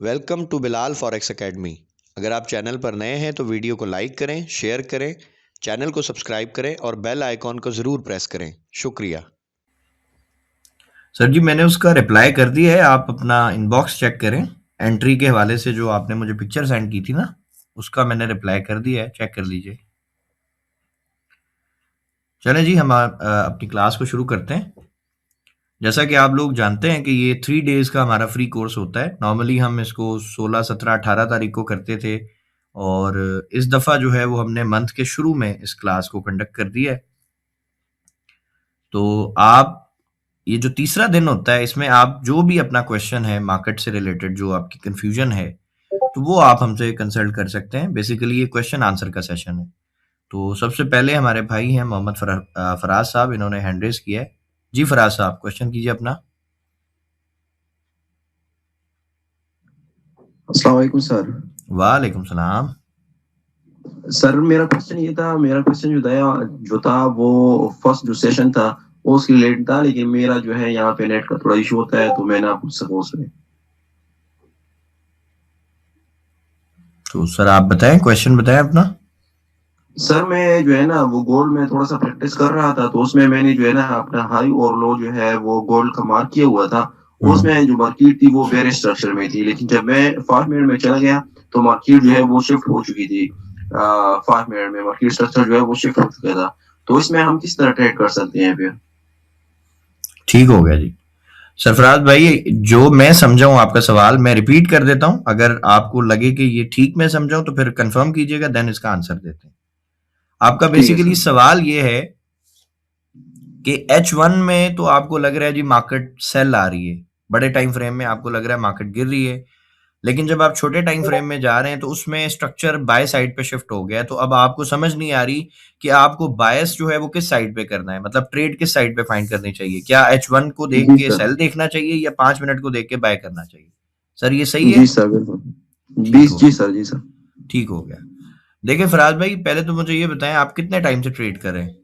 Welcome to Bilal forex academy. अगर आप channel पर नए हैं तो वीडियो को लाइक करें, शेयर करें, चैनल को सब्सक्राइब करें और बेल आइकॉन को ज़रूर प्रेस करें। शुक्रिया। सर जी, मैंने उसका रिप्लाई कर दिया है। आप अपना इनबॉक्स चेक करें। एंट्री के हवाले से जो आपने मुझे पिक्चर सेंड की थी ना, उसका मैंने रिप्लाई कर दिया है, चेक कर लीजिए। चलें जी, हम अपनी क्लास को शुरू करते हैं। जैसा कि आप लोग जानते हैं कि ये 3 डेज़ का हमारा फ्री कोर्स होता है। नॉर्मली हम इसको 16, 17, 18 तारीख को करते थे और इस दफ़ा जो है वो हमने मंथ के शुरू में इस क्लास को कंडक्ट कर दिया है। तो आप ये जो तीसरा दिन होता है, इसमें आप जो भी अपना क्वेश्चन है मार्केट से रिलेटेड, जो आपकी कन्फ्यूजन है, तो वो आप हमसे कंसल्ट कर सकते हैं। बेसिकली ये क्वेश्चन आंसर का सेशन है। तो सबसे पहले हमारे भाई हैं मोहम्मद फराज साहब, इन्होंने हैंड रेज किया है। जी फराज साहब, क्वेश्चन कीजिए अपना। अस्सलाम वालेकुम सर। वालेकुम सलाम। सर मेरा क्वेश्चन ये था, मेरा क्वेश्चन जो था वो फर्स्ट जो सेशन था वो उसके रिलेटेड था, लेकिन मेरा जो है यहाँ पे नेट का थोड़ा इशू होता है, तो मैं ना पूछ सकूँ उसमें। तो सर आप बताएं, क्वेश्चन बताएं अपना। सर मैं जो है ना वो गोल्ड में थोड़ा सा प्रैक्टिस कर रहा था, तो उसमें मैंने जो है ना अपना हाई और लो जो है वो गोल्ड का मार्क किया हुआ था। उसमें जो मार्केट थी वो बेरिश स्ट्रक्चर में थी, लेकिन जब मैं 5 मिनट में चला गया तो मार्केट जो है वो शिफ्ट हो चुकी थी। 5 मिनट में मार्केट स्ट्रक्चर जो है वो शिफ्ट हो चुका था। तो इसमें हम किस तरह ट्रेड कर सकते हैं फिर? ठीक हो गया जी। सरफराज भाई, जो मैं समझा हूं आपका सवाल, मैं रिपीट कर देता हूं। अगर आपको लगे कि ये ठीक मैं समझा हूं तो फिर कंफर्म कीजिएगा, देन इसका आंसर देते हैं। आपका ठीक है बेसिकली सर। सवाल ये है कि H1 में तो आपको लग रहा है जी मार्केट सेल आ रही है, बड़े टाइम फ्रेम में आपको लग रहा है मार्केट गिर रही है। लेकिन जब आप छोटे टाइम फ्रेम में जा रहे हैं तो उसमें स्ट्रक्चर बाय साइड पे शिफ्ट हो गया है। तो अब आपको समझ नहीं आ रही कि आपको बायस जो है वो किस साइड पे करना है, मतलब ट्रेड किस साइड पे फाइंड करनी चाहिए। क्या H1 को देख जी के सर। सेल देखना चाहिए या 5 मिनट को देख के बाय करना चाहिए? सर ये सही है? जी सर, बिल्कुल। ठीक बीस हो जी गया। सर, जी सर। ठीक हो गया। देखिए फराज भाई, पहले तो मुझे ये बताएं, आप कितने टाइम से ट्रेड कर रहे हैं?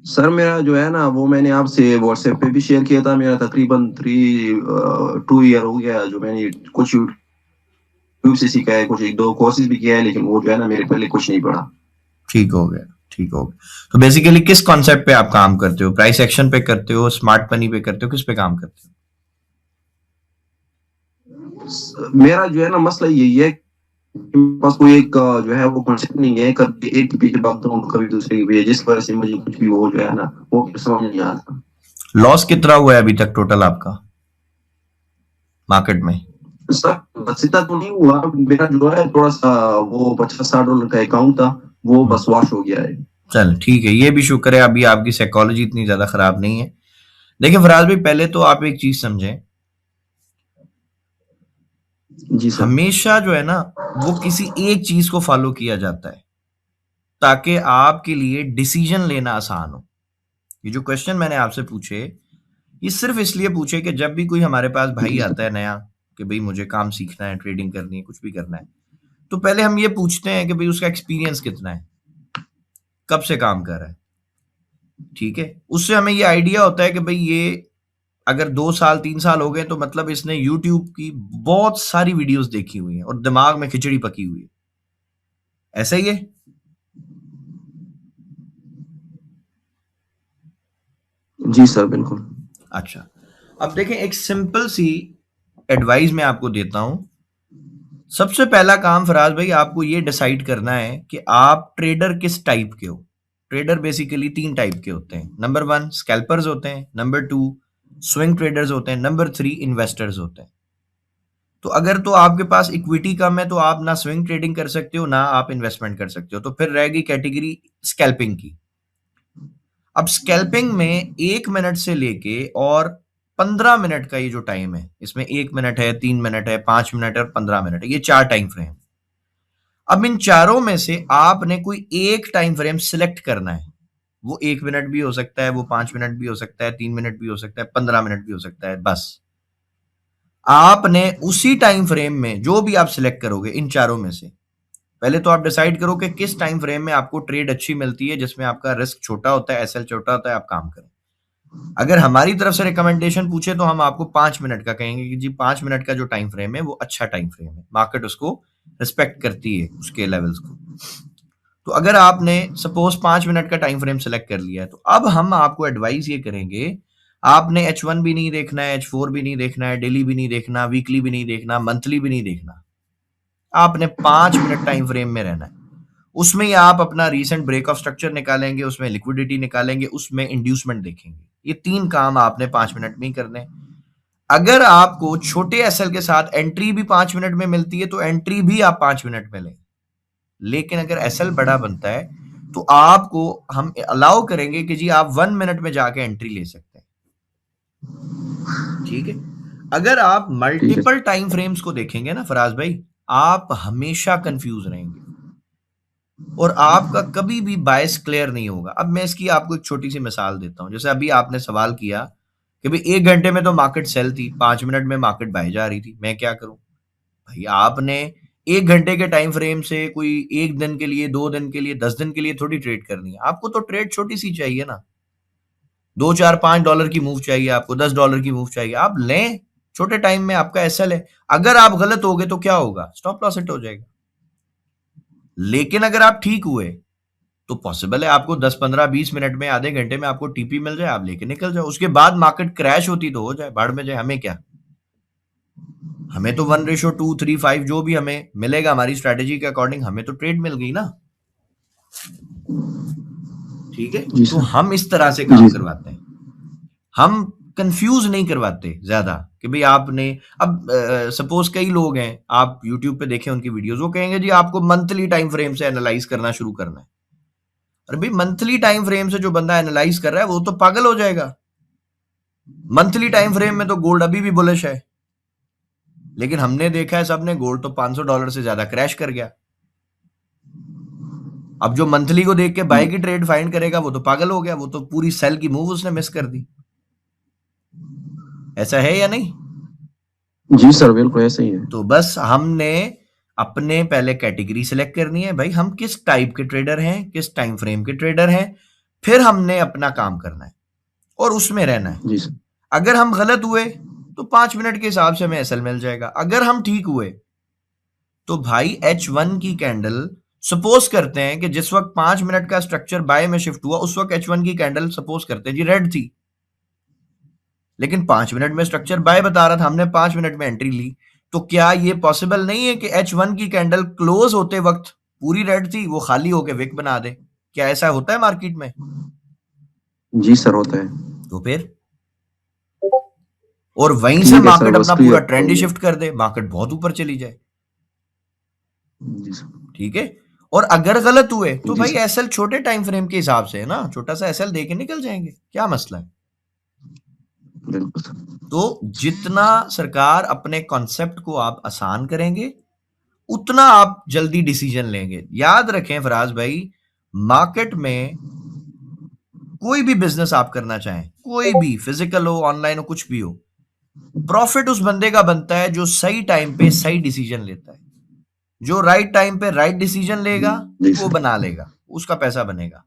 सर मेरा जो है ना वो मैंने आपसे व्हाट्सएप पे भी शेयर किया था, मेरा तकरीबन 2 ईयर हो गया जो मैंने कुछ यूट्यूब से सीखा है, कुछ 1-2 कोर्सेज भी किया है, लेकिन वो जो है ना मेरे पहले कुछ नहीं पढ़ा। ठीक हो गया। ठीक हो गया। तो बेसिकली किस कॉन्सेप्ट पे आप काम करते हो? प्राइस एक्शन पे करते हो, स्मार्ट मनी पे करते हो, किस पे काम करते हो? मेरा जो है ना मसला यही है कि मेरे पास कोई एक जो है वो कॉन्सेप्ट नहीं है, कभी एक के पीछे भागता हूँ, कभी दूसरे के पीछे, जिस वजह से मुझे कुछ भी वो जो है ना वो समझ नहीं आता। लॉस कितना हुआ है अभी तक टोटल आपका मार्केट में? सर बस इतना तो नहीं हुआ, मेरा जो है थोड़ा सा वो $50-60 का अकाउंट था, वो बस वॉश हो गया है। चल ठीक है, ये भी शुक्र है अभी आपकी साइकोलॉजी इतनी ज्यादा खराब नहीं है। देखिए फराज भाई, पहले तो आप एक चीज समझें। जी सर। हमेशा जो है ना वो किसी एक चीज को फॉलो किया जाता है ताकि आपके लिए डिसीजन लेना आसान हो। ये जो क्वेश्चन मैंने आपसे पूछे, ये सिर्फ इसलिए पूछे कि जब भी कोई हमारे पास भाई जी आता सर। है नया, कि भाई मुझे काम सीखना है, ट्रेडिंग करनी है, कुछ भी करना है, तो पहले हम ये पूछते हैं कि भाई उसका एक्सपीरियंस कितना है, कब से काम कर रहा है। ठीक है, उससे हमें ये आइडिया होता है कि भाई ये अगर 2 साल 3 साल हो गए तो मतलब इसने यूट्यूब की बहुत सारी वीडियोस देखी हुई है और दिमाग में खिचड़ी पकी हुई है। ऐसा ही है? जी सर, बिल्कुल। अच्छा, अब देखें, एक सिंपल सी एडवाइस मैं आपको देता हूं। सबसे पहला काम फराज भाई, आपको ये डिसाइड करना है कि आप ट्रेडर किस टाइप के हो। ट्रेडर बेसिकली 3 टाइप के होते हैं। नंबर 1 स्कैल्पर्स होते हैं, नंबर 2 स्विंग ट्रेडर्स होते हैं, नंबर 3 इन्वेस्टर्स होते हैं। तो अगर तो आपके पास इक्विटी कम है तो आप ना स्विंग ट्रेडिंग कर सकते हो, ना आप इन्वेस्टमेंट कर सकते हो, तो फिर रहेगी कैटेगरी स्कैल्पिंग की। अब स्कैल्पिंग में 1 मिनट से लेके और 15 मिनट का ये जो टाइम है, इसमें 1 मिनट है, 3 मिनट है, 5 मिनट है और 15 मिनट है, ये 4 टाइम फ्रेम। अब इन चारों में से आपने कोई एक टाइम फ्रेम सिलेक्ट करना है। वो 1 मिनट भी हो सकता है, वो 5 मिनट भी हो सकता है, 3 मिनट भी हो सकता है, 15 मिनट भी हो सकता है। बस आपने उसी टाइम फ्रेम में जो भी आप सिलेक्ट करोगे इन चारों में से, पहले तो आप डिसाइड करो कि किस टाइम फ्रेम में आपको ट्रेड अच्छी मिलती है, जिसमें आपका रिस्क छोटा होता है, एसएल छोटा होता है, आप काम करें। अगर हमारी तरफ से रिकमेंडेशन पूछे तो हम आपको 5 मिनट का कहेंगे कि जी 5 मिनट का जो टाइम फ्रेम है वो अच्छा टाइम फ्रेम है, मार्केट उसको रिस्पेक्ट करती है उसके लेवल्स को। तो अगर आपने सपोज 5 मिनट का टाइम फ्रेम सेलेक्ट कर लिया है तो अब हम आपको एडवाइस ये करेंगे, आपने H1 भी नहीं देखना है, H4 भी नहीं देखना है, डेली भी नहीं देखना, वीकली भी नहीं देखना, मंथली भी नहीं देखना, आपने 5 मिनट टाइम फ्रेम में रहना है। उसमें ही आप अपना रीसेंट ब्रेक ऑफ स्ट्रक्चर निकालेंगे, उसमें लिक्विडिटी निकालेंगे, उसमें इंड्यूसमेंट देखेंगे। ये 3 काम आपने 5 मिनट में ही करने हैं। अगर आपको छोटे एसएल के साथ एंट्री भी 5 मिनट में मिलती है तो एंट्री भी आप 5 मिनट में लें। लेकिन अगर एसएल बड़ा बनता है तो आपको हम अलाउ करेंगे कि जी आप 1 मिनट में जाके एंट्री ले सकते हैं। ठीक है। अगर आप मल्टीपल टाइम फ्रेम्स को देखेंगे ना फराज भाई, आप हमेशा कंफ्यूज रहेंगे और आपका कभी भी बायस क्लियर नहीं होगा। अब मैं इसकी आपको एक छोटी सी मिसाल देता हूं। जैसे अभी आपने सवाल किया कि भाई 1 घंटे में तो मार्केट सेल थी, 5 मिनट में मार्केट बाय जा रही थी, मैं क्या करूं? भाई आपने 1 घंटे के टाइम फ्रेम से कोई 1 दिन के लिए, 2 दिन के लिए, 10 दिन के लिए थोड़ी ट्रेड करनी है। आपको तो ट्रेड छोटी सी चाहिए ना, 2 4 $5 की मूव चाहिए, आपको $10 की मूव चाहिए, आप लें। छोटे टाइम में आपका एसएल है, अगर आप गलत हो गए तो क्या होगा? स्टॉप लॉस हिट हो जाएगा। लेकिन अगर आप ठीक हुए तो पॉसिबल है आपको 10 15 20 मिनट में, आधे घंटे में आपको टीपी मिल जाए, आप लेके निकल जाओ। उसके बाद मार्केट क्रैश होती तो हो जाए, बाढ़ में जाए, हमें क्या? हमें तो 1:2, 3, 5 जो भी हमें मिलेगा हमारी स्ट्रेटेजी के अकॉर्डिंग, हमें तो ट्रेड मिल गई ना। ठीक है, तो हम इस तरह से काम करवाते हैं, हम कंफ्यूज नहीं करवाते ज्यादा कि भाई आपने अब सपोज कई लोग हैं, आप यूट्यूब पे देखें उनकी वीडियोस, वो कहेंगे जी आपको मंथली टाइम फ्रेम से एनालाइज करना शुरू करना है। अरे भाई मंथली टाइम फ्रेम से जो बंदा एनालाइज कर रहा है वो तो पागल हो जाएगा। मंथली टाइम फ्रेम में तो गोल्ड अभी भी बुलिश है, लेकिन हमने देखा है सबने गोल्ड तो $500 से ज्यादा क्रैश कर गया। अब जो मंथली को देख के बाय की ट्रेड फाइंड करेगा वो तो पागल हो गया, वो तो पूरी सेल की मूव उसने मिस कर दी। ऐसा है या नहीं? जी सर, बिल्कुल ऐसा ही है। तो बस हमने अपने पहले कैटेगरी सिलेक्ट करनी है, भाई हम किस टाइप के ट्रेडर हैं, किस टाइम फ्रेम के ट्रेडर हैं, फिर हमने अपना काम करना है और उसमें रहना है। जी सर। अगर हम गलत हुए तो 5 मिनट के हिसाब से हमें एसएल मिल जाएगा। अगर हम ठीक हुए तो भाई H1 की कैंडल, सपोज करते हैं कि जिस वक्त 5 मिनट का स्ट्रक्चर बाय में शिफ्ट हुआ उस वक्त H1 की कैंडल सपोज करते हैं जी रेड थी, लेकिन 5 मिनट में स्ट्रक्चर बाय बता रहा था, हमने 5 मिनट में एंट्री ली, तो क्या ये पॉसिबल नहीं है कि H1 की कैंडल क्लोज होते वक्त पूरी रेड थी, वो खाली होके विक बना दे? क्या ऐसा होता है मार्केट में? जी सर, होता है। तो फिर और वहीं से मार्केट अपना पूरा ट्रेंड ही शिफ्ट कर दे, मार्केट बहुत ऊपर चली जाए। ठीक है, और अगर गलत हुए तो भाई एसएल छोटे टाइम फ्रेम के हिसाब से है ना, छोटा सा एसएल देके निकल जाएंगे, क्या मसला है? तो जितना सरकार अपने कॉन्सेप्ट को आप आसान करेंगे उतना आप जल्दी डिसीजन लेंगे। याद रखें फराज भाई, मार्केट में कोई भी बिजनेस आप करना चाहें, कोई भी, फिजिकल हो, ऑनलाइन हो, कुछ भी हो, प्रॉफिट उस बंदे का बनता है जो सही टाइम पे सही डिसीजन लेता है। जो राइट टाइम पे राइट डिसीजन लेगा वो बना लेगा, उसका पैसा बनेगा।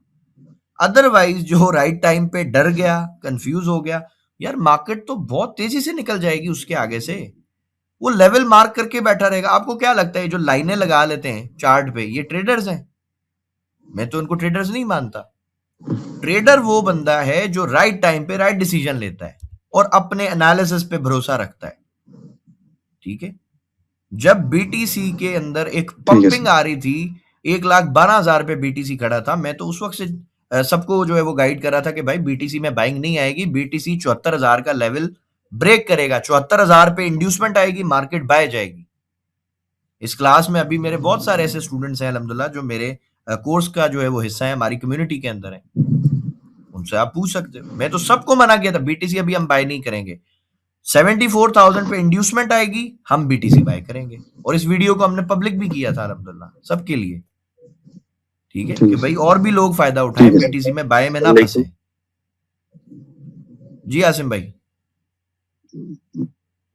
अदरवाइज जो राइट टाइम पे डर गया, कंफ्यूज हो गया, यार मार्केट तो बहुत तेजी से निकल जाएगी उसके आगे से, वो लेवल मार्क करके बैठा रहेगा। आपको क्या लगता है जो लाइनें लगा लेते हैं चार्ट पे, ये ट्रेडर्स हैं? मैं तो उनको ट्रेडर्स नहीं मानता। ट्रेडर वो बंदा है जो राइट टाइम पे राइट डिसीजन लेता है और अपने एनालिसिस पे भरोसा रखता है। ठीक है, जब बीटीसी के अंदर एक पंपिंग आ रही थी, 1,12,000 पे बीटीसी खड़ा था, मैं तो उस वक्त से सबको जो है वो गाइड कर रहा था कि भाई बीटीसी में बाइंग नहीं आएगी, बीटीसी 74,000 का लेवल ब्रेक करेगा, 74,000 पे इंड्यूसमेंट आएगी, मार्केट बाय जाएगी। इस क्लास में अभी मेरे बहुत सारे ऐसे स्टूडेंट्स हैं अल्हम्दुलिल्लाह जो मेरे कोर्स का जो है वो हिस्सा है, हमारी कम्युनिटी के अंदर है, उनसे आप पूछ सकते हो। मैं तो सबको मना किया था बीटीसी अभी हम बाय नहीं करेंगे, 74,000 पे इंड्यूसमेंट आएगी हम बीटीसी बाय करेंगे, और इस वीडियो को हमने पब्लिक भी किया था अल्हम्दुलिल्लाह सबके लिए। ठीक है, कि भाई और भी लोग फायदा उठाएं, बीटीसी में बाय में ना फंसे। जी आसिम भाई।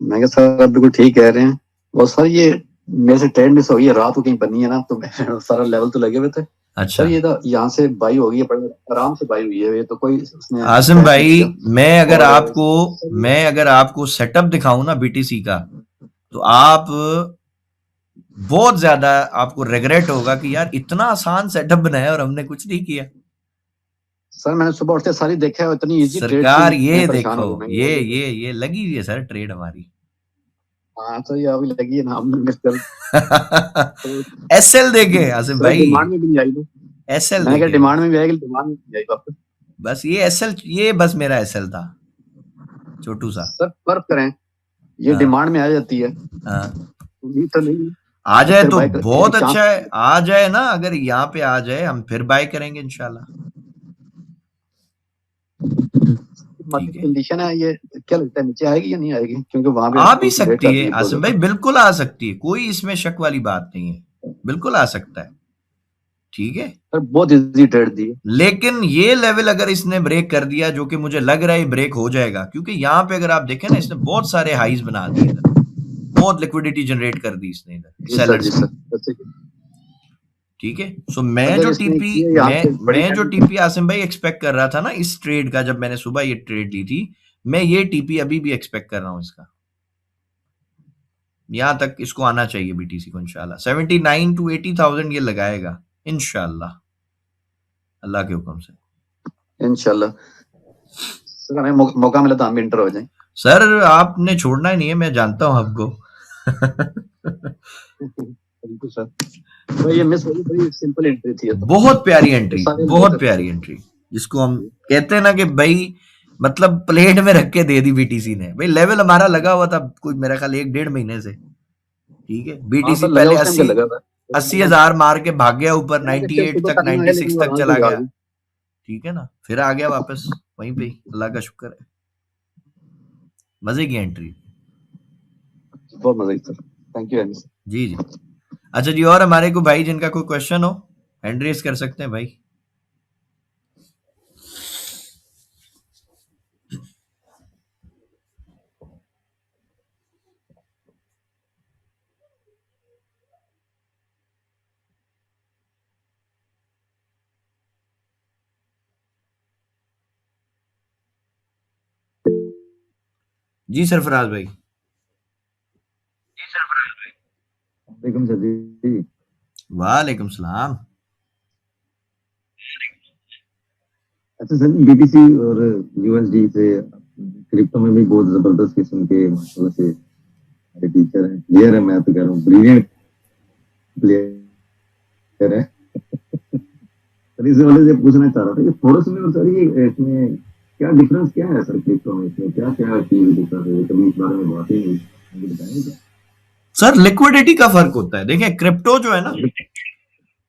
मैं कहा सर आप बिल्कुल ठीक कह रहे हैं, और सर ये मेरे से ट्रेंड मिस हो गई है, रात को कहीं बनी है ना, तो सारा लेवल तो लगे हुए थे, अच्छा सर ये तो यहाँ से बाई होगी, पर आराम से बाई हुई है, ये तो कोई उसने आसिम क्रैश नहीं भाई, किया। मैं अगर और आपको सर मैं अगर आपको सेटअप दिखाऊं ना बीटीसी का, तो आप बहुत ज्यादा आपको रिग्रेट होगा कि यार इतना आसान सेटअप बनाया और हमने कुछ नहीं किया। सर मैंने सुबह उठते सारी देखा है, इतनी इजी ट्रेड थी, सरकार मैं ये परेशान देखो, हो गया। मैं ये बोलूं ये ये लगी हुई है सर ट्रेड हमारी। हाँ तो ये अभी लगी है ना, हमने मिस कर तो एसएल देखे आसिम सर भाई, डिमांड में भी नहीं आई ना। एसएल मैंने कहा देखे डिमांड बस। में भी आएगी, डिमांड में नहीं आई वापस। बस ये एसएल, ये बस मेरा एसएल था छोटू सा। सर फर्क करें, ये हाँ डिमांड में आ जाती है, हाँ, उम्मीद तो नहीं है। आ अब जाए फिर तो बाय बहुत एक चांस अच्छा है, आ जाए ना, अगर यहाँ पे आ जाए हम फिर बाय करेंगे इंशाल्लाह। ठीक मार्केट है, कंडीशन है ये, क्या लगता है नीचे आएगी या नहीं आएगी, क्योंकि वहां पे आ भी थोड़ी सी ब्रेक सकती कर दी है है बहुत आसिम भाई, ज्यादा। बिल्कुल आ सकती है, कोई इसमें शक वाली बात नहीं है, बिल्कुल आ सकता है। ठीक है, सर बहुत इजी ट्रेड दी है। लेकिन ये लेवल अगर इसने ब्रेक कर दिया, जो कि मुझे लग रहा है ब्रेक हो जाएगा, क्योंकि यहाँ पे अगर आप देखें ना, इसने बहुत सारे हाईज बना दिए इधर, बहुत लिक्विडिटी जनरेट कर दी इसने इधर जी सर, सेलर्स जी की। सर, जैसे कि ठीक है, सो मैं अगर जो इसने टीपी किए यहाँ मैं पे बड़ी मैं जो कैंडल। टीपी आसिम भाई एक्सपेक्ट कर रहा था ना इस ट्रेड का, जब मैंने सुबह ये ट्रेड ली थी, मैं ये टीपी अभी भी एक्सपेक्ट कर रहा हूं इसका। यहां तक इसको आना चाहिए बीटीसी को इंशाल्लाह, 79 to 80,000 ये लगाएगा इंशाल्लाह, अल्लाह के हुक्म से। इंशाल्लाह सर, हमें मौका मिला तो हम भी इंटर हो जाएं। सर आपने छोड़ना ही नहीं है, मैं जानता हूं आपको। बिल्कुल सर, तो ये मिस वाली बड़ी सिंपल एंट्री थी ये तो। बहुत प्यारी तो एंट्री, सारे बहुत बहुत अच्छे प्यारी एंट्री, जिसको हम कहते हैं ना कि भाई मतलब प्लेट में रख के दे दी बीटीसी ने। भाई लेवल हमारा लगा हुआ था कोई मेरा ख्याल 1-1.5 महीने से। ठीक है, हाँ बीटीसी सर, लगा पहले उस टाइम क्या 80 लगा था, 80,000 मार के भाग गया ऊपर, मैंने कहा चल 98 सुबह तक कटिंग है, लेकिन 96 वो तक वहां चला से आ गया। गई। ठीक है ना, फिर आ गया वापस वहीं पे ही, अल्लाह का शुक्र है, मजे की एंट्री। बहुत मजा आई सर, थैंक यू सर। जी जी, अच्छा जी, और हमारे को भाई जिनका कोई क्वेश्चन हो हैंड रेस कर सकते हैं भाई। जी सरफराज भाई। वालेकुम सर जी। वालेकुम सलाम। अच्छा सर, बीटीसी और यूएसडी से क्रिप्टो में भी बहुत जबरदस्त किस्म के माशाल्लाह से हमारे टीचर हैं, प्लेयर है, मैं तो कह रहा हूँ ब्रिलियंट प्लेयर है। सर इस वाले से पूछना चाह रहा था कि थोड़ा सा मेरे सर ये इसमें क्या डिफरेंस क्या है सर, क्रिप्टो में इसमें क्या क्या चीज डिफरेंस है, कभी इस बारे में बात ही नहीं, मुझे बताएंगे क्या? सर लिक्विडिटी का फर्क होता है, देखिए क्रिप्टो जो है ना,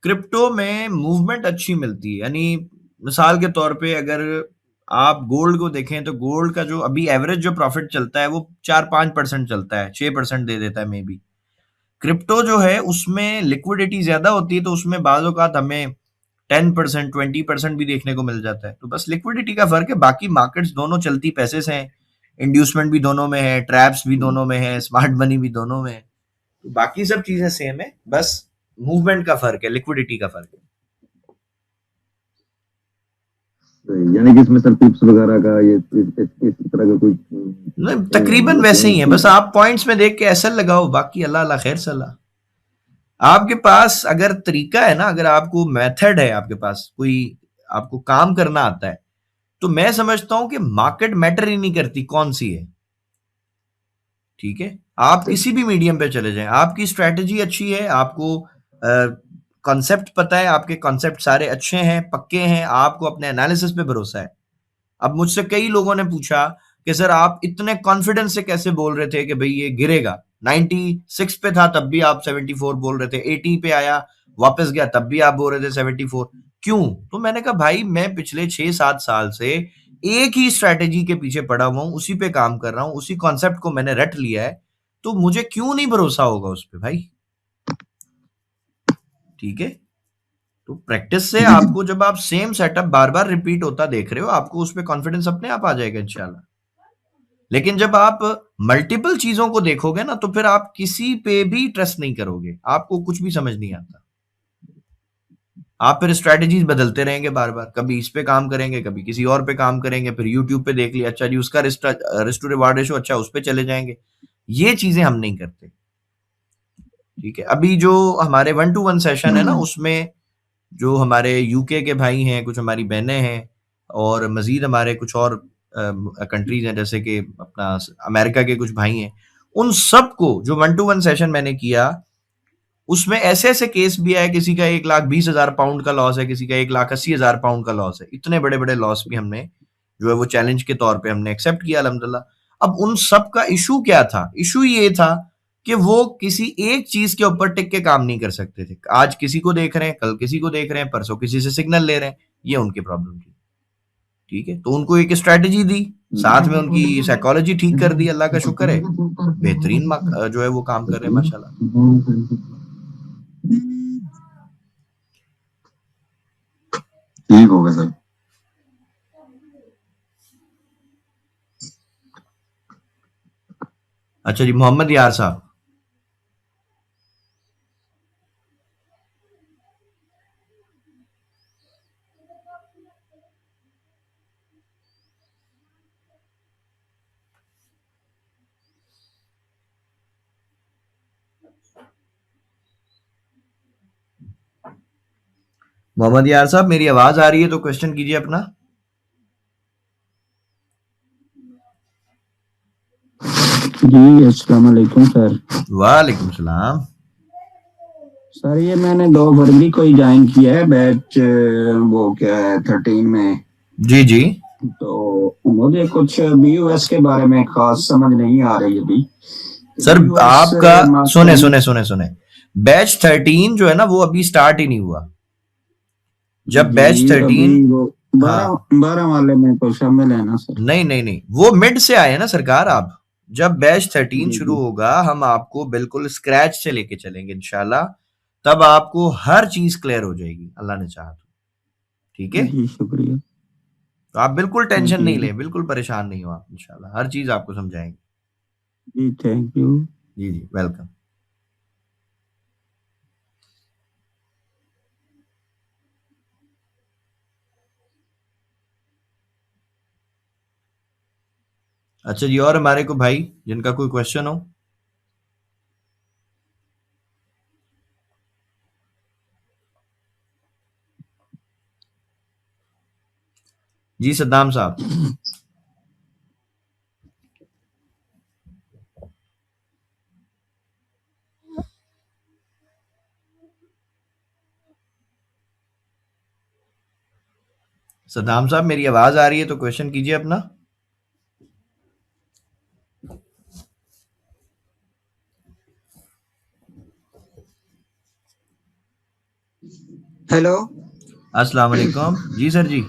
क्रिप्टो में मूवमेंट अच्छी मिलती है, यानी मिसाल के तौर पे अगर आप गोल्ड को देखें तो गोल्ड का जो अभी एवरेज जो प्रॉफिट चलता है वो 4-5% चलता है, 6% दे देता है मे बी। क्रिप्टो जो है उसमें लिक्विडिटी ज्यादा होती है, तो उसमें बाज़ औक़ात हमें 10%, 20% भी देखने को मिल जाता है। तो बस लिक्विडिटी का फर्क है, बाकी मार्केट्स दोनों चलती पैसे से हैं, इंड्यूसमेंट भी दोनों में है, ट्रैप्स भी दोनों में है, स्मार्ट मनी भी दोनों में है, तो बाकी सब चीजें सेम है, बस मूवमेंट का फर्क है, लिक्विडिटी का फर्क है। यानी कि इसमें सर टिप्स वगैरह का ये इस तरह का कोई नहीं, तकरीबन वैसे ही है, बस आप पॉइंट्स में देख के ऐसा लगाओ, बाकी अल्लाह अल्लाह खैर सलाह। आपके पास अगर तरीका है ना, अगर आपको मेथड है, आपके पास कोई आपको काम करना आता है, तो मैं समझता हूं कि मार्केट मैटर ही नहीं करती कौन सी है। ठीक है, आप किसी भी मीडियम पे चले जाएं, आपकी स्ट्रेटजी अच्छी है, आपको कॉन्सेप्ट पता है, आपके कॉन्सेप्ट सारे अच्छे हैं, पक्के हैं, आपको अपने एनालिसिस पे भरोसा है। अब मुझसे कई लोगों ने पूछा कि सर आप इतने कॉन्फिडेंस से कैसे बोल रहे थे कि भाई ये गिरेगा, 96 पे था तब भी आप 74 बोल रहे थे, 80 पे आया वापस गया तब भी आप बोल रहे थे 74, क्यों? तो मैंने कहा भाई मैं पिछले 6-7 साल से एक ही स्ट्रैटेजी के पीछे पड़ा हुआ हूं, उसी पे काम कर रहा हूं, उसी कॉन्सेप्ट को मैंने रट लिया है, तो मुझे क्यों नहीं भरोसा होगा उस पर भाई। ठीक है, तो प्रैक्टिस से आपको, जब आप सेम सेटअप बार बार रिपीट होता देख रहे हो, आपको उस पर कॉन्फिडेंस अपने आप आ जाएगा इंशाल्लाह। लेकिन जब आप मल्टीपल चीजों को देखोगे ना, तो फिर आप किसी पे भी ट्रस्ट नहीं करोगे, आपको कुछ भी समझ नहीं आता। आप फिर स्ट्रैटेजीज बदलते रहेंगे बार बार, कभी इस पे काम करेंगे, कभी किसी और पे काम करेंगे, फिर यूट्यूब पे देख लिया, अच्छा जी उसका रिस्क टू रिवार्ड रेशो अच्छा, उस पे चले जाएंगे। ये चीजें हम नहीं करते। ठीक है, अभी जो हमारे 1-to-1 सेशन है ना, उसमें जो हमारे यूके के भाई हैं, कुछ हमारी बहनें हैं, और मजीद हमारे कुछ और कंट्रीज हैं, जैसे कि अपना अमेरिका के कुछ भाई हैं, उन सबको जो 1-to-1 सेशन मैंने किया, उसमें ऐसे ऐसे केस भी आए, किसी का 1,20,000 पाउंड का लॉस है, किसी का 1,80,000 पाउंड का लॉस है। इतने बड़े बड़े लॉस भी हमने जो है वो चैलेंज के तौर पे हमने एक्सेप्ट किया अल्हम्दुलिल्लाह। अब उन सब का इशू क्या था? इशू ये था कि वो किसी एक चीज के ऊपर टिक के काम नहीं कर सकते थे। आज किसी को देख रहे हैं, कल किसी को देख रहे हैं, परसों किसी से सिग्नल ले रहे हैं, ये उनकी प्रॉब्लम थी। ठीक है, तो उनको एक स्ट्रेटेजी दी, साथ में उनकी साइकोलॉजी ठीक कर दी, अल्लाह का शुक्र है, बेहतरीन जो है वो काम कर रहे हैं माशाल्लाह। ठीक होगा सर। अच्छा जी, मोहम्मद यार साहब। मोहम्मद यार साहब, मेरी आवाज आ रही है तो क्वेश्चन कीजिए अपना। जी अस्सलाम वालेकुम सर। वालेकुम सलाम। सर ये मैंने 2 फरवरी को ही ज्वाइन किया है बैच, वो क्या है 13 में। जी जी। तो मुझे कुछ बीयूएस के बारे में खास समझ नहीं आ रही अभी। सर BUS आपका सुने मास्टर सुने सुने सुने, बैच 13 जो है ना वो अभी स्टार्ट ही नहीं हुआ। जब बैच जी 13 अभी वो हाँ 12 वाले में तो शामिल है ना सर? नहीं नहीं नहीं, वो मिड से आए हैं ना सरकार। आप जब बैच 13 जी शुरू जी होगा, हम आपको बिल्कुल स्क्रैच से लेके चलेंगे इंशाल्लाह। तब आपको हर चीज क्लियर हो जाएगी, अल्लाह ने चाहा तो। ठीक है, जी शुक्रिया तो आप बिल्कुल टेंशन जी नहीं लें, बिल्कुल परेशान नहीं हो आप, इंशाल्लाह हर चीज आपको समझाएंगे। जी थैंक यू। जी जी, वेलकम। अच्छा जी, और हमारे को भाई जिनका कोई क्वेश्चन हो। जी सद्दाम साहब। सद्दाम साहब, मेरी आवाज आ रही है तो क्वेश्चन कीजिए अपना। हेलो। अस्सलाम वालेकुम। जी सर जी।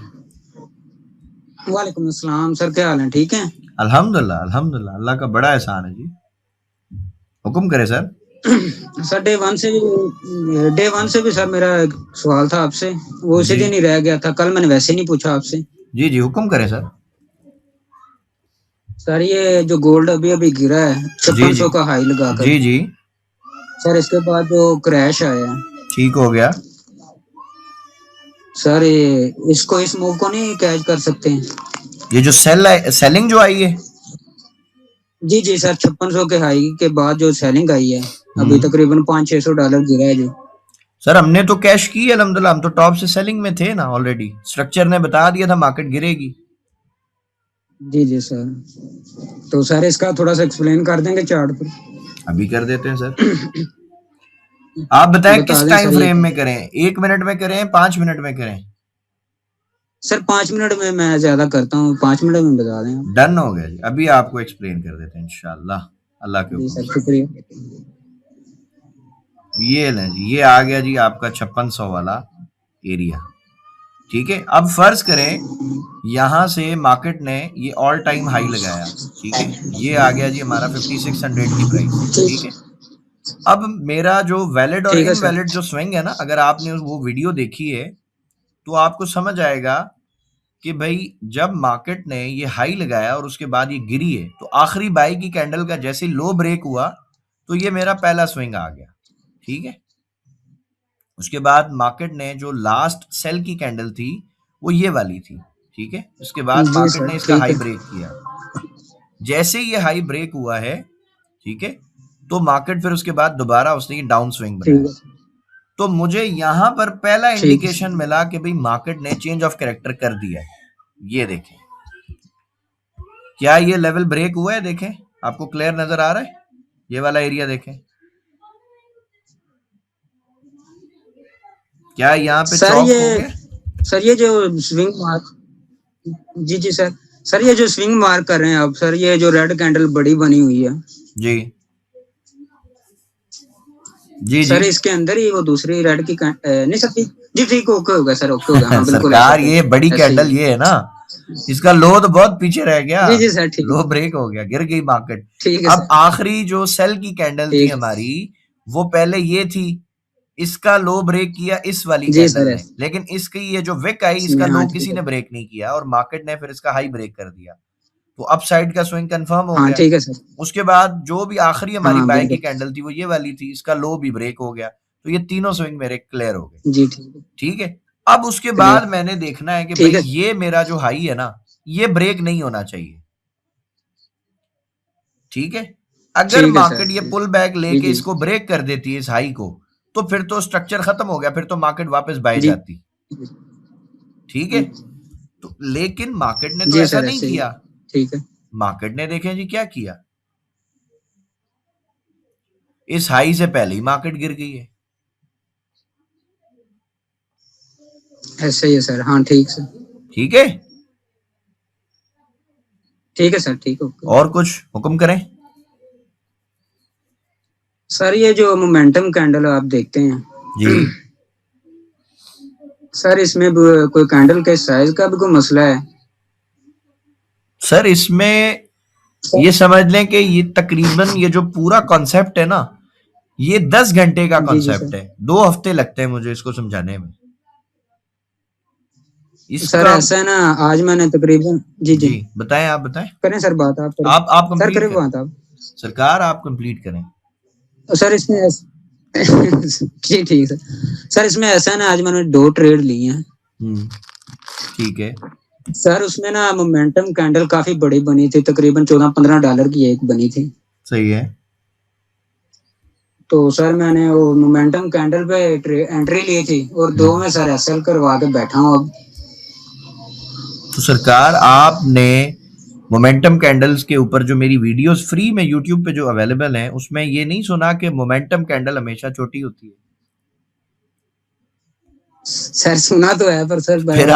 वालेकुम अस्सलाम सर, क्या हाल है? ठीक है अल्हम्दुलिल्लाह अल्हम्दुलिल्लाह, अल्लाह का बड़ा एहसान है जी। हुक्म करे सर। सर। डे वन से भी सर मेरा एक सवाल था आपसे, वो उसी जी दिन ही रह गया था, कल मैंने वैसे नहीं पूछा आपसे। जी जी, हुक्म करे सर। सर ये जो गोल्ड अभी अभी गिरा है जी 5600 जी का हाई लगाकर, जी जी, सर इसके बाद जो क्रैश आया है, ठीक हो गया। सर ये इसको इस मूव को नहीं कैच कर सकते हैं? ये जो सेलिंग जो आई है, जी जी सर, 5600 के हाई के बाद जो सेलिंग आई है, अभी तकरीबन $500-600 गिरा है जो। सर हमने तो कैश की है अल्हम्दुलिल्लाह, हम तो टॉप से सेलिंग में थे ना ऑलरेडी, स्ट्रक्चर ने बता दिया था मार्केट गिरेगी। जी जी सर, तो सर इसका थोड़ा सा एक्सप्लेन कर देंगे चार्ट पर? अभी कर देते हैं सर। आप बताएं बता किस दें टाइम सर ये। फ्रेम में करें, 1 मिनट में करें, 5 मिनट में करें? सर 5 मिनट में मैं ज्यादा करता हूँ, 5 मिनट में बता दें आप। डन हो गया जी, अभी आपको एक्सप्लेन कर देते हैं इंशाल्लाह, अल्लाह के जी हुक्म सर से। शुक्रिया। ये लें जी, ये आ गया जी आपका 5600 वाला एरिया। ठीक है, अब फर्ज करें यहां से मार्केट ने ये ऑल टाइम हाई लगाया। ठीक है, ये आ गया जी हमारा 5600 की प्राइस। ठीक है, अब मेरा जो वैलिड और ठीक है सर। इनवैलिड जो स्विंग है ना, अगर आपने वो वीडियो देखी है तो आपको समझ आएगा कि भाई जब मार्केट ने ये हाई लगाया और उसके बाद ये गिरी है, तो आखिरी बाई की कैंडल का जैसे लो ब्रेक हुआ तो ये मेरा पहला स्विंग आ गया। ठीक है, उसके बाद मार्केट ने जो लास्ट सेल की कैंडल थी वो ये वाली थी, ठीक है। उसके बाद जी मार्केट सर, ने इसका ठीक हाई है। ब्रेक किया। जैसे ये हाई ब्रेक हुआ है, ठीक है, तो मार्केट फिर उसके बाद दोबारा उसने डाउन स्विंग ठीक बनाया। है, तो मुझे यहां पर पहला ठीक इंडिकेशन मिला कि भाई मार्केट ने चेंज ऑफ कैरेक्टर कर दिया है। ये देखें, क्या ये लेवल ब्रेक हुआ है? देखें, आपको क्लियर नजर आ रहा है? ये वाला एरिया देखें, क्या यहाँ पे सर। चौक हो ये गया? सर ये जो स्विंग मार्क, जी जी सर, सर ये जो स्विंग मार्क कर रहे हैं आप सर, ये जो रेड कैंडल बड़ी बनी हुई है जी जी सर, जी। इसके अंदर ही वो दूसरी रेड की नहीं सकती जी, ठीक, ओके होगा सर, ओके होगा, हाँ बिल्कुल सरकार, ऐसा ये बड़ी ऐसे कैंडल ही। ये है ना, इसका लो तो बहुत पीछे रह गया, जी जी सर, ठीक लो है, ब्रेक हो गया, गिर गई मार्केट। ठीक है अब सर, आखिरी जो सेल की कैंडल थी ठीक, हमारी, वो पहले ये थी, इसका लो ब्रेक किया इस वाली जी कैंडल सर, ने, लेकिन इसकी ये जो विक आई, इसमें इसका हाँ लो ठीक किसी है, ने ब्रेक नहीं किया और मार्केट ने फिर इसका हाई ब्रेक कर दिया, तो अप साइड का स्विंग कंफर्म हो हाँ गया। ठीक है सर, उसके बाद जो भी आखिरी हमारी हाँ बाय की बिल्कुल, कैंडल थी वो ये वाली थी, इसका लो भी ब्रेक हो गया, तो ये तीनों स्विंग मेरे क्लियर हो गए, जी ठीक है, ठीक है। अब उसके क्लियर, बाद मैंने देखना है कि भाई ठीक है, ये मेरा जो हाई है ना, ये ब्रेक नहीं होना चाहिए, ठीक है। अगर ठीक है सर, मार्केट ये पुल बैक जी लेके जी इसको ब्रेक कर देती है इस हाई को, तो फिर तो स्ट्रक्चर खत्म हो गया, फिर तो मार्केट वापस बाय जी जाती, ठीक है। तो लेकिन मार्केट ने तो जी ऐसा सर, नहीं ऐसे ही, किया। ठीक है, मार्केट ने देखें जी क्या किया, इस हाई से पहले ही मार्केट गिर गई है, ऐसे ही है सर, हाँ ठीक सर, ठीक है। ठीक है सर, ठीक, ओके और कुछ हुक्म करें? सर। ये जो मोमेंटम कैंडल आप देखते हैं जी सर, इसमें कोई कैंडल के साइज का भी कोई मसला है? सर, इसमें ये समझ लें कि ये तकरीबन ये जो पूरा कॉन्सेप्ट है ना, ये 10 घंटे का जी जी कॉन्सेप्ट सर, है, 2 हफ्ते लगते हैं मुझे इसको समझाने में। सर इसका ऐसा है ना, आज मैंने तकरीबन, जी जी जी बताएं, आप बताएं, करें सर, बात आप करें, आप सर कंप्लीट करें करें, बात आप, सरकार आप कंप्लीट करें। सर इसमें जी ठीक सर, सर इसमें ऐसा है ना, आज मैंने 2 ट्रेड लिए हैं, ठीक है, सर उसमें ना मोमेंटम कैंडल काफी बड़ी बनी थी, तकरीबन $14-15 की एक बनी थी, सही है। तो सर मैंने वो मोमेंटम कैंडल पे एंट्री ली थी और 2 में सर एसएल करवा के बैठा हूँ अब। तो सरकार, आपने मोमेंटम कैंडल्स के ऊपर जो मेरी वीडियोस फ्री में यूट्यूब पे जो अवेलेबल हैं, उसमें ये नहीं सुना कि मोमेंटम कैंडल हमेशा छोटी होती है? सर सुना तो है, पर सर फिर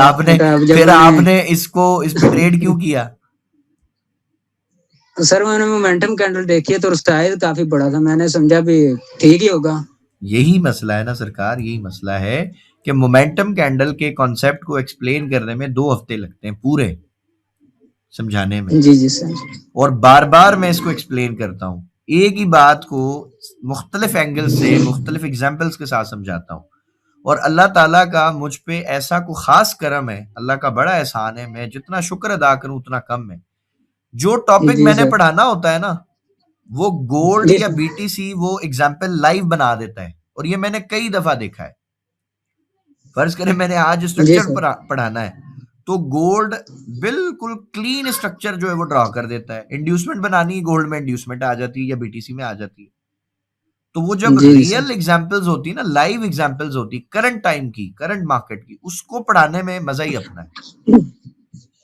जब आपने इसको इस पे ट्रेड क्यों किया? सर मैंने मोमेंटम कैंडल देखी है तो साइज काफी बड़ा था, मैंने समझा भी ठीक ही होगा। यही मसला है ना सरकार, यही मसला है कि मोमेंटम कैंडल के कॉन्सेप्ट को एक्सप्लेन करने में 2 हफ्ते लगते हैं पूरे समझाने में, जी जी सर, और बार बार मैं इसको एक्सप्लेन करता हूँ, एक ही बात को मुख्तलिफ एंगल से मुख्तलिफ एग्जाम्पल्स के साथ समझाता हूँ, और अल्लाह ताला का मुझ पे ऐसा को खास करम है, अल्लाह का बड़ा एहसान है, मैं जितना शुक्र अदा करूं उतना कम है। जो टॉपिक जी मैंने सर, पढ़ाना होता है ना, वो गोल्ड जी या सर, बीटीसी वो एग्जाम्पल लाइव बना देता है, और ये मैंने कई दफा देखा है। फर्ज करें मैंने आज जी स्ट्रक्चर सर, पढ़ाना है, तो गोल्ड बिल्कुल क्लीन स्ट्रक्चर जो है वो ड्रॉ कर देता है, इंड्यूसमेंट बनानी है, गोल्ड में इंड्यूसमेंट आ जाती है या बीटीसी में आ जाती है। तो वो जब जी जी रियल सर, एग्जाम्पल्स होती है ना, लाइव एग्जाम्पल्स होती, करंट टाइम की, करंट मार्केट की, उसको पढ़ाने में मजा ही अपना है,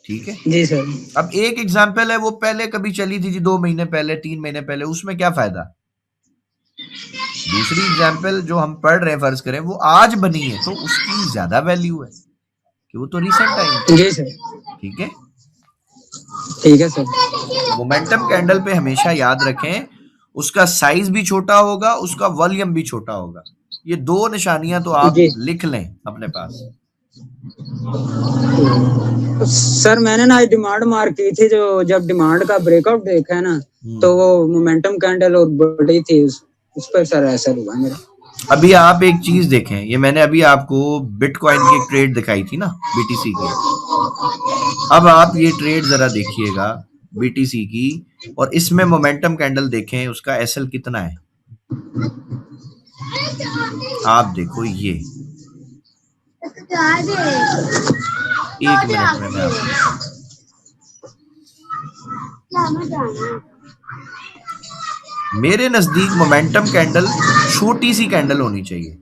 ठीक है। जी सर, अब एक एग्जाम्पल है, वो पहले कभी चली थी जी, 2 महीने पहले, 3 महीने पहले, उसमें क्या फायदा। दूसरी एग्जाम्पल जो हम पढ़ रहे हैं, फर्ज करें वो आज बनी है, तो उसकी ज्यादा वैल्यू है कि वो तो रिसेंट टाइम की, जी सर, ठीक है। ठीक है सर, मोमेंटम कैंडल पे हमेशा याद रखें, उसका साइज भी छोटा होगा, उसका वॉल्यूम भी छोटा होगा, ये 2 निशानियां तो आप जी लिख लें अपने पास। सर मैंने ना आज डिमांड मार्क की थी, जो जब डिमांड का ब्रेकआउट देखा है ना, तो वो मोमेंटम कैंडल और बड़ी थी, उस पर सर ऐसा हुआ मेरा। अभी आप एक चीज देखें, ये मैंने अभी आपको बिटकॉइन की एक ट्रेड दिखाई थी ना, बीटीसी की, अब आप ये ट्रेड जरा देखिएगा बीटीसी की, और इसमें मोमेंटम कैंडल देखें, उसका एसएल कितना है, आप देखो ये 1 मिनट में मैं आपको मेरे नजदीक मोमेंटम कैंडल छोटी सी कैंडल होनी चाहिए।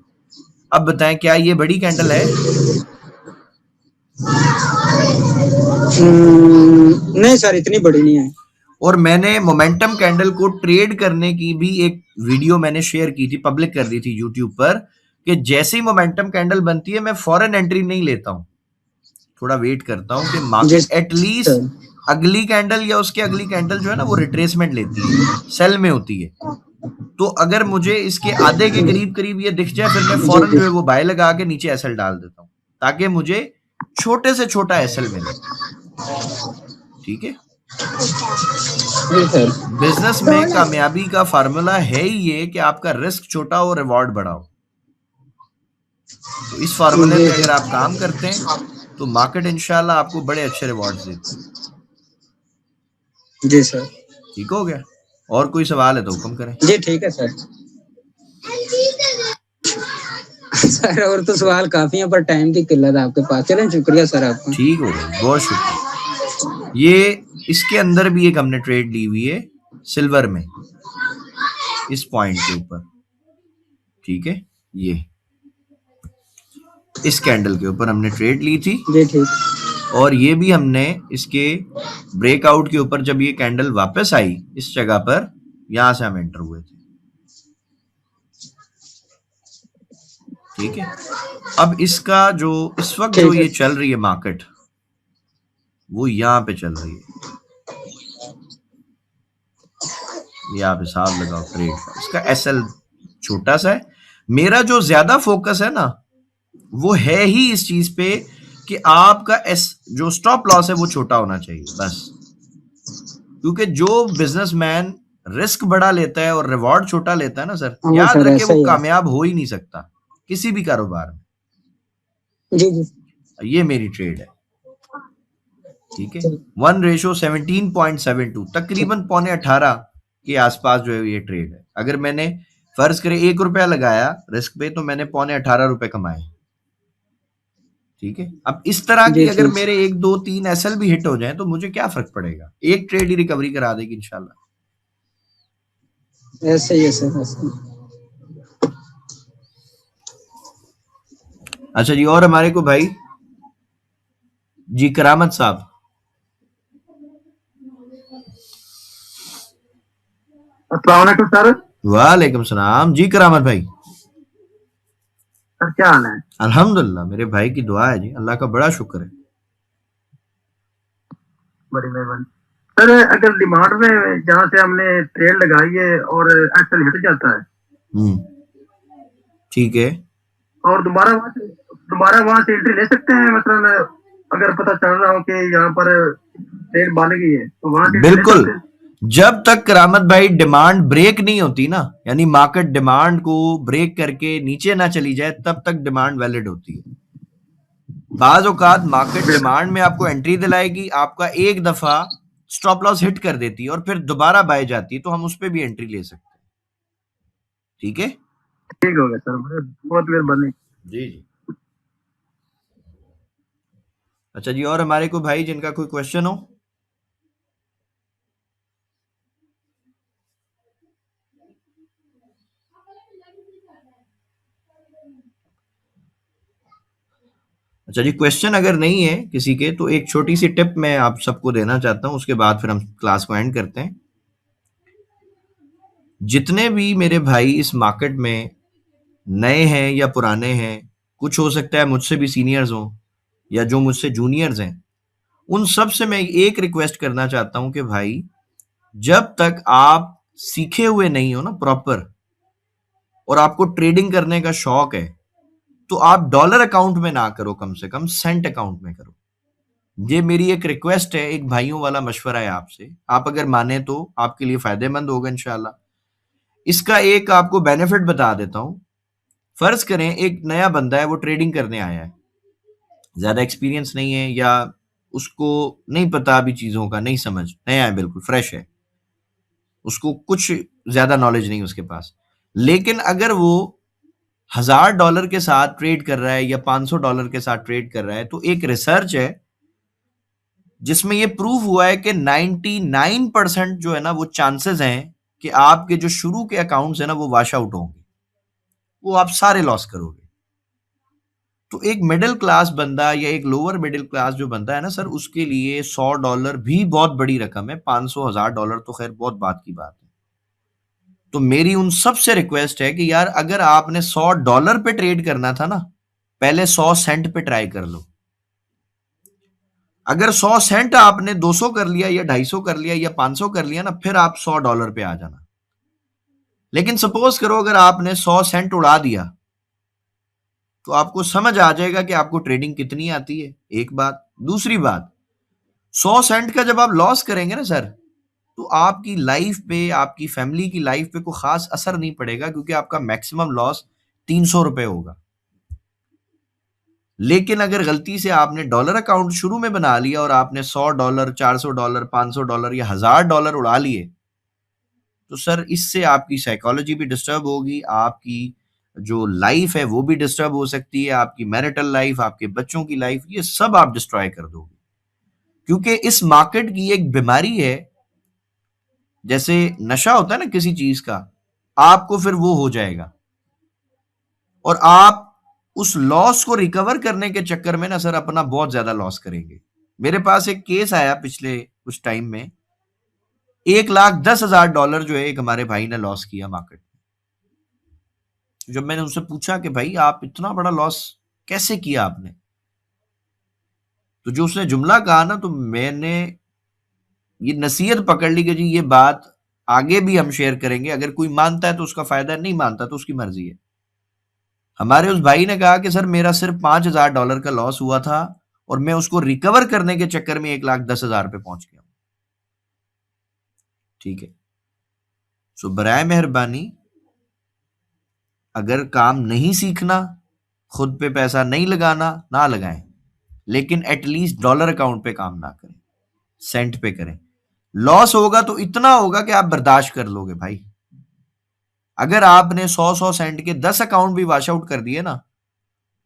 अब बताएं क्या ये बड़ी कैंडल है? नहीं सर, इतनी बड़ी नहीं है। और मैंने मोमेंटम कैंडल को ट्रेड करने की भी एक वीडियो मैंने शेयर की थी, पब्लिक कर दी थी यूट्यूब पर, कि जैसे ही मोमेंटम कैंडल बनती है मैं फॉरेन एंट्री नहीं लेता हूं, थोड़ा वेट करता हूं कि मार्केट एटलीस्ट अगली कैंडल या उसके अगली कैंडल जो है ना वो रिट्रेसमेंट लेती है, सेल में होती है। तो अगर मुझे इसके आधे के करीब करीब ये दिख जाए, फिर मैं फौरन जो है वो बाय लगा के नीचे एसएल डाल देता हूं, ताकि मुझे छोटे से छोटा एसएल मिले। ठीक है, बिजनेस में कामयाबी का फार्मूला है ही ये कि आपका रिस्क छोटा हो, रिवॉर्ड बड़ा हो। तो इस फार्मूले पे अगर आप काम करते हैं तो मार्केट इंशाल्लाह आपको बड़े अच्छे रिवॉर्ड्स देती है। जी सर। ठीक हो गया? और कोई सवाल है तो हुक्म करें। जी ठीक है सर। सर और तो सवाल काफी है, पर टाइम की किल्लत है आपके पास। चलें, शुक्रिया सर आपका। ठीक हो गया, बहुत शुक्रिया। ये इसके अंदर भी एक हमने ट्रेड ली हुई है सिल्वर में, इस पॉइंट के ऊपर। ठीक है, ये इस कैंडल के ऊपर हमने ट्रेड ली थी। जी ठीक। और ये भी हमने इसके ब्रेकआउट के ऊपर, जब ये कैंडल वापस आई इस जगह पर, यहां से हम एंटर हुए थे। ठीक है, अब इसका जो इस वक्त जो ये चल रही है मार्केट, वो यहां पे चल रही है। ये आप हिसाब लगाओ ट्रेड का, इसका एसएल छोटा सा है। मेरा जो ज्यादा फोकस है ना वो है ही इस चीज पे कि आपका जो स्टॉप लॉस है वो छोटा होना चाहिए बस। क्योंकि जो बिजनेसमैन रिस्क बड़ा लेता है और रिवॉर्ड छोटा लेता है ना सर, याद रखे वो कामयाब हो ही नहीं सकता किसी भी कारोबार में। जी जी, ये मेरी ट्रेड है। ठीक है, 1:17.72, तकरीबन 17.5 के आसपास जो है ये ट्रेड है। अगर मैंने फर्ज करे 1 रुपया लगाया रिस्क पे, तो मैंने 17.5 रुपए कमाए। ठीक है, अब इस तरह की अगर मेरे 1 2 3 एसएल भी हिट हो जाए तो मुझे क्या फर्क पड़ेगा, एक ट्रेड ही रिकवरी करा देगी इंशाल्लाह। ऐसे ही है सर, ऐसे। अच्छा जी, और हमारे को भाई जी करामत साहब। अस्सलाम वालेकुम सर। वालेकुम सलाम जी करामत भाई। सर क्या हाल है? अल्हम्दुलिल्लाह, मेरे भाई की दुआ है जी, अल्लाह का बड़ा शुक्र है। बड़ी मेहरबानी सर। अगर डिमांड में जहाँ से हमने ट्रेड लगाई है और एसएल हिट जाता है, ठीक है, और दोबारा वहां से एंट्री ले सकते हैं? मतलब अगर पता चल रहा हो कि यहाँ पर ट्रेड बन गई है तो वहां से बिल्कुल। जब तक करामत भाई डिमांड ब्रेक नहीं होती ना, यानी मार्केट डिमांड को ब्रेक करके नीचे ना चली जाए, तब तक डिमांड वैलिड होती है। बाज औकात मार्केट डिमांड में आपको एंट्री दिलाएगी, आपका एक दफा स्टॉप लॉस हिट कर देती है और फिर दोबारा बाय जाती है, तो हम उस पर भी एंट्री ले सकते हैं। ठीक है, ठीक हो गया सर, बहुत मेहरबानी जी जी। अच्छा जी, और हमारे को भाई जिनका कोई क्वेश्चन हो। अच्छा जी, क्वेश्चन अगर नहीं है किसी के, तो एक छोटी सी टिप मैं आप सबको देना चाहता हूं, उसके बाद फिर हम क्लास को एंड करते हैं। जितने भी मेरे भाई इस मार्केट में नए हैं या पुराने हैं, कुछ हो सकता है मुझसे भी सीनियर्स हों या जो मुझसे जूनियर्स हैं, उन सब से मैं एक रिक्वेस्ट करना चाहता हूं कि भाई जब तक आप सीखे हुए नहीं हो ना प्रॉपर, और आपको ट्रेडिंग करने का शौक है, तो आप डॉलर अकाउंट में ना करो, कम से कम सेंट अकाउंट में करो। ये मेरी एक रिक्वेस्ट है, एक भाइयों वाला मशवरा है आपसे। आप अगर माने तो आपके लिए फायदेमंद होगा इंशाल्लाह। इसका एक आपको बेनिफिट बता देता हूं। फर्ज करें एक नया बंदा है, वो ट्रेडिंग करने आया है, ज्यादा एक्सपीरियंस नहीं है या उसको नहीं पता अभी चीजों का, नहीं समझ, नया है, बिल्कुल फ्रेश है, उसको कुछ ज्यादा नॉलेज नहीं उसके पास। लेकिन अगर वो $1000 के साथ ट्रेड कर रहा है या $500 के साथ ट्रेड कर रहा है, तो एक रिसर्च है जिसमें ये प्रूव हुआ है कि 99% जो है ना वो चांसेस हैं कि आपके जो शुरू के अकाउंट्स है ना वो वॉश आउट होंगे, वो आप सारे लॉस करोगे। तो एक मिडिल क्लास बंदा या एक लोअर मिडिल क्लास जो बंदा है ना सर, उसके लिए $100 भी बहुत बड़ी रकम है। $500,000 तो खैर बहुत बात की बात है। तो मेरी उन सबसे रिक्वेस्ट है कि यार अगर आपने $100 पे ट्रेड करना था ना, पहले 100 सेंट पे ट्राई कर लो। अगर 100 सेंट आपने 200 कर लिया या 250 कर लिया या 500 कर लिया ना, फिर आप $100 पे आ जाना। लेकिन सपोज करो अगर आपने 100 सेंट उड़ा दिया, तो आपको समझ आ जाएगा कि आपको ट्रेडिंग कितनी आती है, एक बात। दूसरी बात, 100 सेंट का जब आप लॉस करेंगे ना सर, तो आपकी लाइफ पे, आपकी फैमिली की लाइफ पे कोई खास असर नहीं पड़ेगा, क्योंकि आपका मैक्सिमम लॉस $300 होगा। लेकिन अगर गलती से आपने डॉलर अकाउंट शुरू में बना लिया और आपने $100, $400, $500 या $1000 उड़ा लिए, तो सर इससे आपकी साइकोलॉजी भी डिस्टर्ब होगी, आपकी जो लाइफ है वो भी डिस्टर्ब हो सकती है, आपकी मैरिटल लाइफ, आपके बच्चों की लाइफ, ये सब आप डिस्ट्रॉय कर दोगे। क्योंकि इस मार्केट की एक बीमारी है, जैसे नशा होता है ना किसी चीज का, आपको फिर वो हो जाएगा और आप उस लॉस को रिकवर करने के चक्कर में ना सर अपना बहुत ज्यादा लॉस करेंगे। मेरे पास एक केस आया पिछले कुछ टाइम में, $1,10,000 जो है एक हमारे भाई ने लॉस किया मार्केट में। जब मैंने उनसे पूछा कि भाई आप इतना बड़ा लॉस कैसे किया आपने, तो जो उसने जुमला कहा ना, तो मैंने ये नसीहत पकड़ ली कि जी ये बात आगे भी हम शेयर करेंगे, अगर कोई मानता है तो उसका फायदा, नहीं मानता तो उसकी मर्जी है। हमारे उस भाई ने कहा कि सर मेरा सिर्फ $5,000 का लॉस हुआ था और मैं उसको रिकवर करने के चक्कर में 1,10,000 पे पहुंच गया। ठीक है, सो बराए मेहरबानी अगर काम नहीं सीखना, खुद पे पैसा नहीं लगाना, ना लगाएं, लेकिन एटलीस्ट डॉलर अकाउंट पे काम ना करें, सेंट पे करें। लॉस होगा तो इतना होगा कि आप बर्दाश्त कर लोगे भाई। अगर आपने 100 सेंट के 10 अकाउंट भी वॉश आउट कर दिए ना,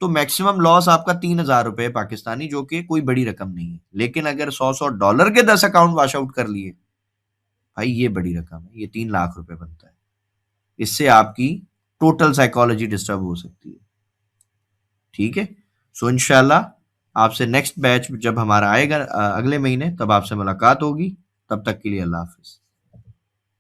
तो मैक्सिमम लॉस आपका $3,000 पाकिस्तानी, जो कि कोई बड़ी रकम नहीं है। लेकिन अगर $100 के 10 अकाउंट वॉश आउट कर लिए भाई, ये बड़ी रकम है, ये $3,00,000 बनता है। इससे आपकी टोटल साइकोलॉजी डिस्टर्ब हो सकती है। ठीक है, सो इंशाल्लाह आपसे नेक्स्ट बैच जब हमारा आएगा अगले महीने, तब आपसे मुलाकात होगी। तब तक के लिए अल्लाह हाफिज।